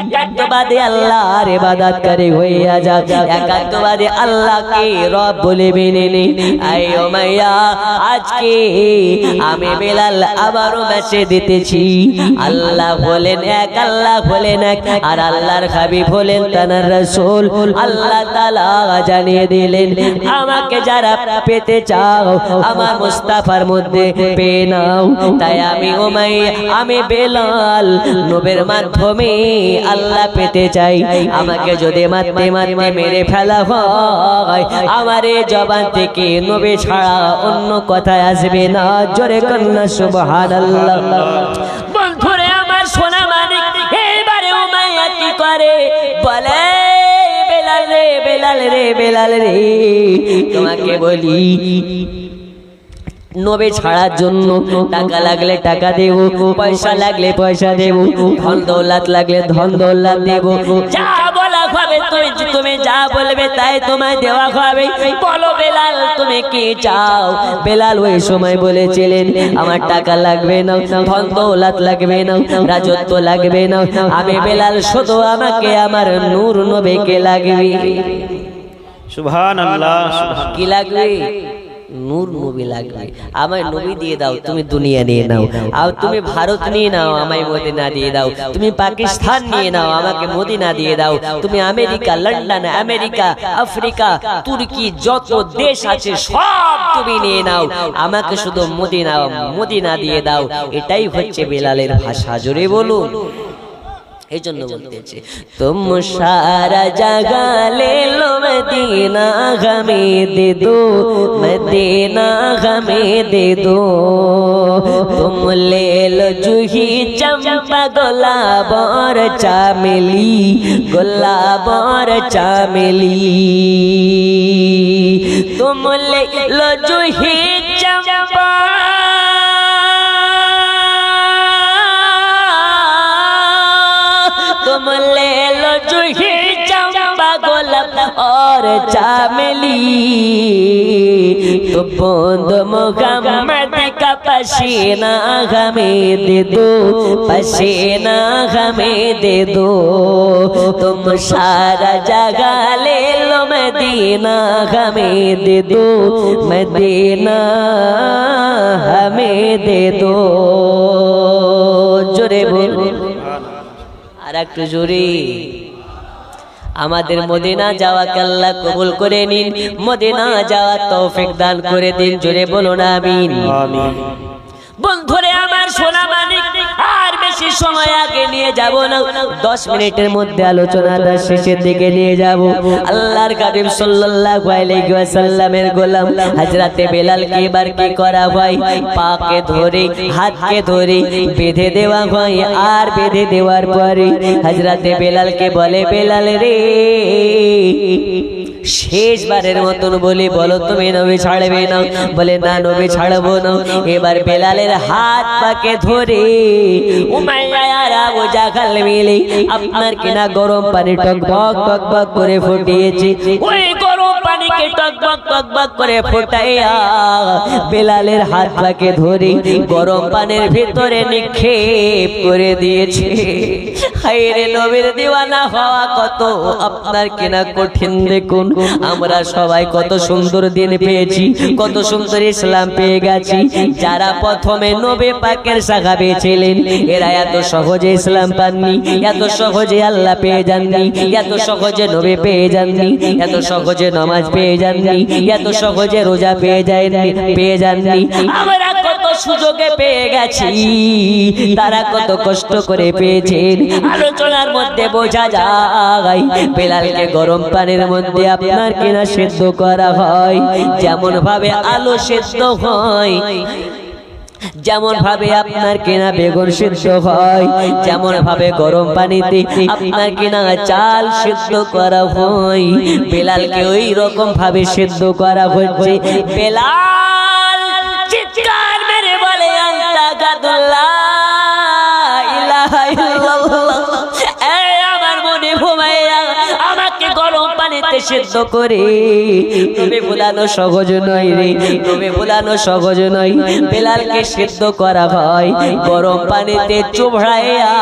[SPEAKER 1] একাত্মবাদী আল্লাহর ইবাদত করে হইয়া যা, একাত্মবাদী আল্লাহকে রব বলে মেনে নে। আয় উমাইয়া আজকে আমি বেলাল আবারও মেসে দিতেছি, আল্লাহ বলেন এক, আল্লাহ বলেন এক, আর আল্লাহর হাবিব হলেন তার রাসূল। আল্লাহ তাআলা জানিয়ে দিলেন আমাকে যারা পেতে চাও আমার মুস্তাফার মধ্যে পেয়ে নাও। তাই আমি উমাইয়া, আমি বেলাল নবীর মাধ্যমে আল্লাহ পেতে চাই। আমাকে যদি মারতে মারতে মেরে ফেলা হয়, আমার এই জবান থেকে নবী ছাড়া অন্য কথা আসবে না। জোরে কন্যা সুবহানাল্লাহ। বন্ধুরে আমার সোনা মানিক, এবারে উমাইয়া কি করে বলে বেলাল রে, বেলাল রে, বেলাল রে, তোমাকে বলি নবী ছাড়ার জন্য টাকা লাগলে টাকা দেব, পয়সা লাগলে পয়সা দেব, ধন দৌলত লাগলে ধন দৌলত দেব, যা বলা হবে তুমি যা বলবে তাই তোমায় দেওয়া হবে। বলো বেলাল তুমি কি চাও? বেলাল ওই সময় বলেছিলেন আমার টাকা লাগবে না, ধন দৌলত লাগবে না, রাজত্ব লাগবে না, আমি বেলাল শুধু আমাকে আমার নূর নবীকে লাগবে।
[SPEAKER 2] সুবহানাল্লাহ।
[SPEAKER 1] কি লাগবে? নূর নবী লাগবে, আমায় নবী দিয়ে দাও, তুমি দুনিয়া নিয়ে নাও। আর তুমি ভারত নিয়ে নাও, আমায় মদিনা দিয়ে দাও। তুমি পাকিস্তান নিয়ে নাও, আমাকে মদিনা দিয়ে দাও। তুমি আমেরিকা, লন্ডন, আমেরিকা, আফ্রিকা, তুর্কি, যত দেশ আছে সব তুমি নিয়ে নাও, আমাকে শুধু মদিনা মদিনা দিয়ে দাও। এটাই হচ্ছে বেলালের ভাষা। জোরে বলুন। এই জন্য বলতেছে, তুম সারা জাগা লে লো মদিনা হমে দে দো, মদিনা হমে দে দো। তুম লে লো জুহি চম্পা গোলাপ और চামেলি, গোলাপ और চামেলি। তুম লে লো জুহি চম্পা तुम ले लो जूही चंपा गोलाप और चामेली। तो बूंद मोहम्मद का पसीना हमें दे दो, पसीना हमें दे दो। तुम सारा जगह ले लो मदीना हमें दे दो, मदीना हमें दे दो। जोरे बोलो আর একটু জোরে। আমাদের মদিনা যাওয়াকে আল্লাহ কবুল করে নিন, মদিনা যাওয়ার তৌফিক দান করে দিন। জোরে বলুন আমিন। বন্ধুরে আমার সোনা মানিক, আর বেশি সময় আগে নিয়ে যাব না, 10 মিনিটের মধ্যে আলোচনাটা শেষের দিকে নিয়ে যাব। আল্লাহর কারীম সাল্লাল্লাহু আলাইহি ওয়াসাল্লামের গোলাম হযরতে বেলালকে এবার কি করা হয়, পাকে ধরে হাতকে ধরে বেঁধে দেওয়া হয়। আর বেঁধে দেওয়ার পরে হযরতে বেলালকে বলে, বেলাল রে শেষবারের মতন বলি, বলো তুমি নবী ছাড়বে না? বলে না, নবী ছাড়বো না। এবার বেলালের হাত পাকে ধরে উমাইয়া আর আবু জাহল মিলে আপনার কিনা গরম পানি টকবক টকবক করে ফুটিয়েছে। ওই গরম পানিকে টকবক টকবক করে ফোটাইয়া বেলালের হাত পাকে ধরে গরম পানির ভিতরে নিক্ষেপ করে দিয়েছে। হায়রে নবীর দিওয়ানা হওয়া কত আপনার কিনা কঠিন। দেখুন আমরা সবাই কত সুন্দর দিন পেয়েছি, কত সুন্দর ইসলাম পেয়ে গেছি। যারা প্রথমে নবী পাকের সাহাবী ছিলেন এরা এত সহজে ইসলাম পাননি, এত সহজে আল্লাহ পেয়ে যাননি, এত সহজে নবী পেয়ে যাননি, এত সহজে নামাজ পেয়ে যাননি, এত সহজে রোজা পেয়ে যাননি। আমরা কত সুযোগে পেয়ে গেছি, তারা কত কষ্ট করে পেয়েছেন। আলোচনার মধ্যে বোঝা যায় বেলালকে গরম পানির মধ্যে আপনার কিনা সেদ্ধ করা হয়। যেমন ভাবে আলু সেদ্ধ হয়, যেমন ভাবে আপনার কিনা বেগুন সিদ্ধ হয়, যেমন ভাবে গরম পানিতে আপনার কিনা চাল সিদ্ধ করা হয়, বেলালকে ওই রকম ভাবে সিদ্ধ করা হচ্ছে। বেলাল চিৎকার মেরে বলে, আনতা গাদুল্লাহ ইলাহা ইল্লাল্লাহ। এই আমার মনে ঘুমাইয়া আমাকে গরম পানিতে সিদ্ধ করে নবী ভুলানো সহজ নয় রে, নবী ভুলানো সহজ নয়। বেলালকে সিদ্ধ করা হয়, গরম পানিতে চুবড়াইয়া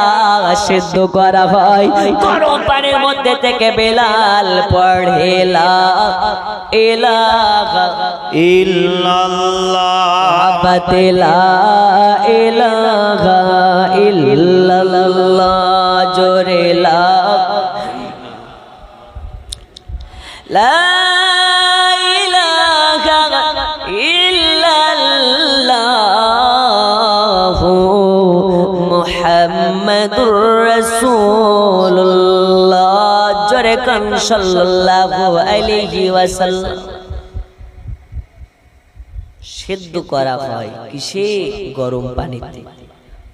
[SPEAKER 1] সিদ্ধ করা হয়। গরম পানির মধ্যে থেকে বেলাল পড়ে লা ইলাহা ইল্লাল্লাহ, লা ইলাহা ইল্লাল্লাহ। জোরে লা ইলাহা ইল্লাল্লাহ মুহাম্মাদুর রাসূলুল্লাহ। জোরে কান সাল্লাল্লাহু আলাইহি ওয়াসাল্লাম। সিদ্ধ করা হয় কিসে? গরম পানিতে।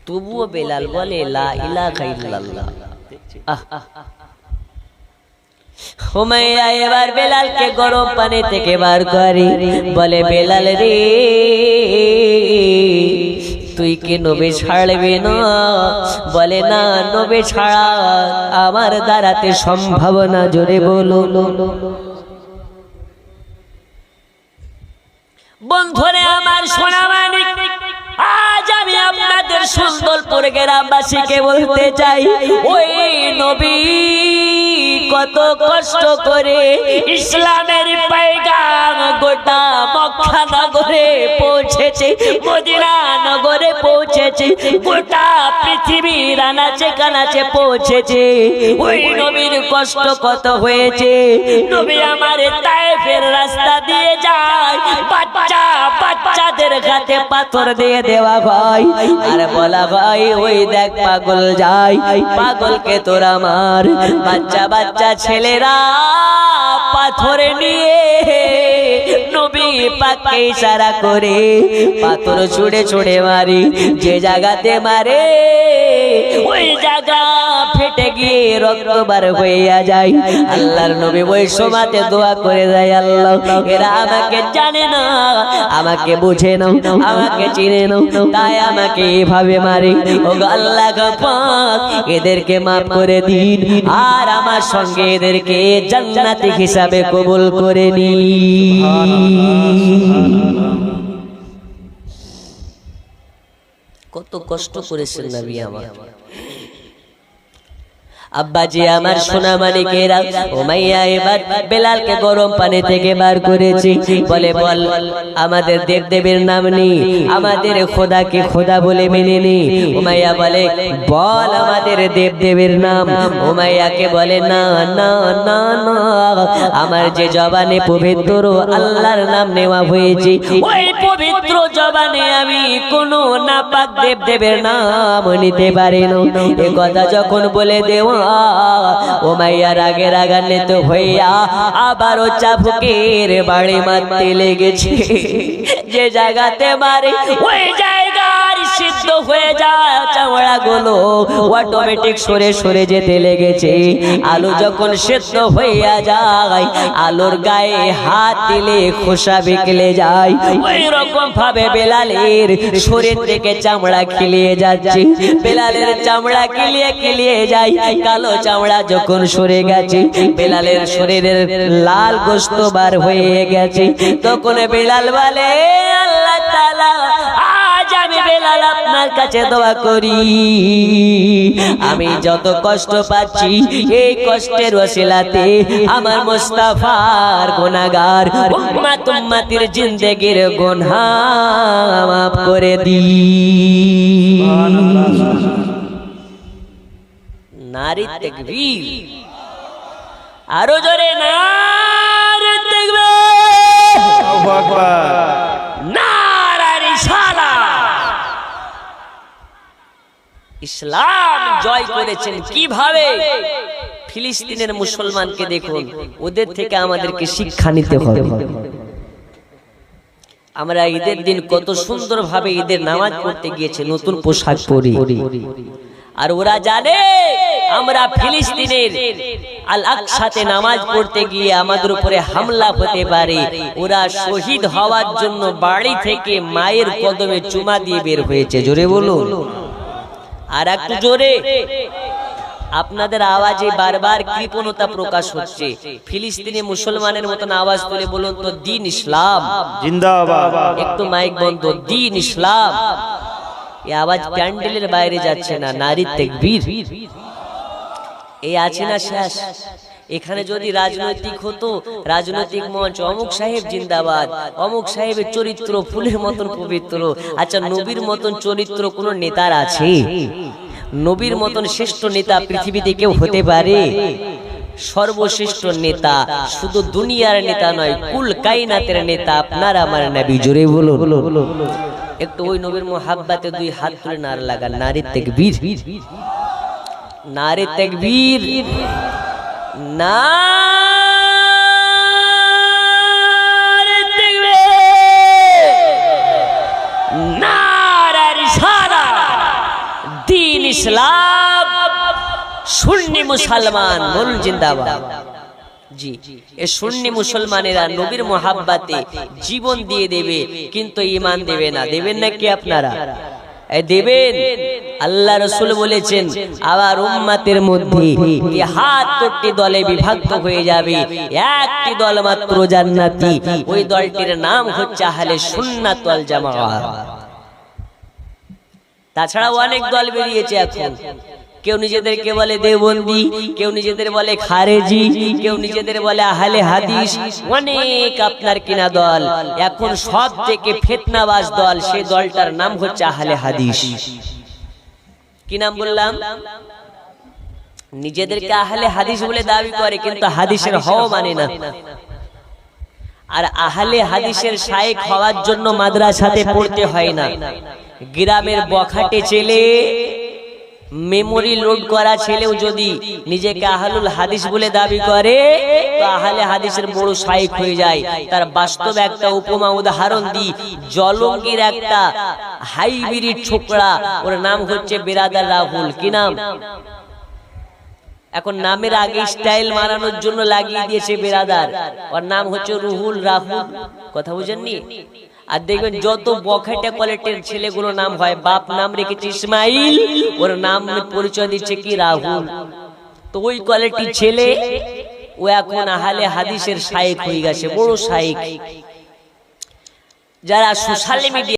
[SPEAKER 1] তবুও বেলাল বলে লা ইলাহা ইল্লাল্লাহ। হুমাইয়া এবার বেলালকে গরম পানি থেকে বার করে, বলে বেলাল রে তুই কি নবী ছাড়বি না? বলে না, নবী ছাড়া আমার দ্বারাতে সম্ভব না। জোরে বলো। বন্ধুরে আমার সোনা মানিক, আজ আমি আপনাদের সুন্দরপুর গ্রামবাসীকে বলতে চাই, ওই নবী কত কষ্ট করে ইসলামের পয়গাম গোটা মক্কা নগরে পৌঁছেছে, মদিনা নগরে পৌঁছেছে, গোটা পৃথিবীর আনাচে কানাচে পৌঁছেছে। ওই নবীর কষ্ট কত হয়েছে। নবী আমার তায়েফের রাস্তা দিয়ে যায়, বাচ্চাদের হাতে পাথর দিয়ে দেওয়া হয় আর বলা হয় ওই দেখ পাগল যায়, পাগলকে তোরা মার। বাচ্চা ছেলেরা পাথরে নিয়ে নবী পাককে ইশারা করে পাথর ছুঁড়ে ছুঁড়ে মারি। যে জায়গাতে মারে ওই জায়গা ফেটে গিয়ে রক্ত বার হইয়া যায়। আল্লাহর নবী ওই সময়তে দোয়া করে দেয়, আল্লাহ এরা আমাকে জানে না, আমাকে বুঝে নাও, আমাকে চিনে নাও, তাই আমাকে এভাবে মারে। ও আল্লাহ পাক এদেরকে মাফ করে দিন আর আমার সঙ্গে এদেরকে জান্নাতি হিসাবে কবুল করে নিন। কত কষ্ট করেছেন নবী আমার। আব্বাজি আমার সোনা মানিকেরা, উমাইয়া এবার বেলালকে গরম পানি থেকে বার করেছে। বলে বল আমাদের দেবদেবের নাম নেই, আমাদের খোদাকে খোদা বলে মেনে নি। উমাইয়া বলে বল আমাদের দেবদেবের নাম। উমাইয়াকে বলে না না না না, আমার যে জবানে পবিত্র আল্লাহর নাম নেওয়া হয়েছে, ওই পবিত্র জবানে আমি কোনো নাপাক দেবদেবের নাম নিতে পারি না। এ কথা যখন বলে দেওয়া উমাইয়া রাগে রাগান্বিত হইয়া আবারও চাবুকের বাড়ি মারতে লেগেছে। যে জায়গাতে মারে ওই জায়গার সিদ্ধ হয়ে যায় চামড়া গুলো অটোমেটিক সরে সরে যেতে লেগেছে। আলু যখন সিদ্ধ হইয়া যায়, আলুর গায়ে হাত দিলে খোসা বিকলে যায়, ওই রকম ভাবে বেলালের শরীর থেকে চামড়া খিলিয়ে যাচ্ছে। বেলালের চামড়া খিলিয়ে যায়। কালো চামড়া যখন সরে গেছে, বেলালের শরীরের লাল গোশত বার হয়ে গেছে, তখন বেলাল বলে আল্লাহ তাআলা আজ আমি বেলাল আপনার কাছে দোয়া করি, আমি যত কষ্ট পাচ্ছি এই কষ্টের ওসিলাতে আমার মুস্তাফার গুনাহগার উম্মতের জিন্দেগির গুনাহ মাফ করে দিন। নারী তাকবীর, আরো জোরে নারী তাকবীর,
[SPEAKER 2] আল্লাহু আকবার,
[SPEAKER 1] নারে রিসালাত। ইসলাম জয় করেছেন কিভাবে? ফিলিস্তিনের মুসলমানকে দেখুন, ওদের থেকে আমাদেরকে শিক্ষা নিতে হবে। আমরা ঈদের দিন কত সুন্দর ভাবে ঈদের নামাজ পড়তে গিয়েছি, নতুন পোশাক পরি, আর ওরা জানে আমরা ফিলিস্তিনের আল আকসাতে নামাজ পড়তে গিয়ে আমাদের উপরে হামলা হতে পারে। ওরা শহীদ হওয়ার জন্য বাড়ি থেকে মায়ের কদমে চুমা দিয়ে বের হয়েছে। জোরে বলুন, আর একটু জোরে। আপনাদের আওয়াজে বারবার কৃপণতা প্রকাশ হচ্ছে। ফিলিস্তিনি মুসলমানের মতন আওয়াজ তুলে বলুন তো দ্বীন ইসলাম
[SPEAKER 2] জিন্দাবাদ।
[SPEAKER 1] একটু মাইক বন্ধ, দ্বীন ইসলাম। এই আওয়াজ প্যান্ডেলের বাইরে যাচ্ছে না। নারী তাকবীর, এই আছে না শেষ। এখানে যদি রাজনৈতিক হতো, রাজনৈতিক মঞ্চ, অমুক সাহেব জিন্দাবাদ, অমুক সাহেবের চরিত্র ফুলের মতন পবিত্র। আচ্ছা, নবীর মতন চরিত্র কোন নেতার আছে? নবীর মতন শ্রেষ্ঠ নেতা পৃথিবীতে কেউ হতে পারে? সর্বশ্রেষ্ঠ নেতা, শুধু দুনিয়ার নেতা নয়, কুল কায়নাতের নেতা আপনার আমার নবী। জোরে বলুন। একটু ওই নবীর মুহাব্বতে দুই হাত তুলে নারা লাগান, নারী তাকবীর, নারী তাকবীর, নারী তাকবীর, নারে রিসালাত, দ্বীন ইসলাম। সুন্নি মুসলমান বলুন জিন্দাবাদ। জি, এই সুন্নি মুসলমানেরা নবীর মুহাব্বতে জীবন দিয়ে দেবে, কিন্তু ঈমান দেবে না। দেবেন নাকি আপনারা? দেবেন। আল্লাহ রাসূল বলেছেন আবার উম্মতের মধ্যে ৭৩ দলে বিভক্ত হয়ে যাবে, একটি দল মাত্র জান্নাতি, ওই দলটির নাম হচ্ছে আহলে সুন্নাত ওয়াল জামাআহ। তাছাড়াও অনেক দল বেরিয়েছে এখন, কেউ নিজেদেরকে বলে দেওবন্দি, কেউ নিজেদের বলে খারেজি, কেউ নিজেদের বলে আহলে হাদিস, অনেক আপনার কিনা দল। এখন সব থেকে ফিতনাবাজ দল, সেই দলটার নাম হচ্ছে আহলে হাদিস। কি নাম বললাম? নিজেদেরকে আহলে হাদিস বলে দাবি করে, কিন্তু হাদিসের হওয়া মানে না। আর আহলে হাদিসের শায়েখ হওয়ার জন্য মাদ্রাসাতে পড়তে হয় না। গ্রামের বখাটে ছেলে, মেমোরি লোড করা ছেলেও যদি নিজেকে আহলুল হাদিস বলে দাবি করে, তো আহলে হাদিসের বড় শায়েখ হয়ে যায়। তার বাস্তব একটা উপমা উদাহরণ দিই। জলঙ্গির একটা হাইব্রিড ছোকরা, ওর নাম হচ্ছে বিরাদার রাহুল। কি নাম? এখন নামের আগে স্টাইল মারানোর জন্য লাগিয়ে দিয়েছে বিরাদার, ওর নাম হচ্ছে রুহুল রাহুল। কথা বুঝেননি? আর দেখবেন যত বখাটে কোয়ালিটির ছেলেগুলো নাম হয়, বাপ নাম রেখেছে ইসমাইল, ওর নাম পরিচয় দিচ্ছে কি রাহুল। তো ওই কোয়ালিটির ছেলে ও এখন আহলে হাদিসের শায়েখ হয়ে গেছে, বড় শায়েখ। যারা সোশ্যাল মিডিয়া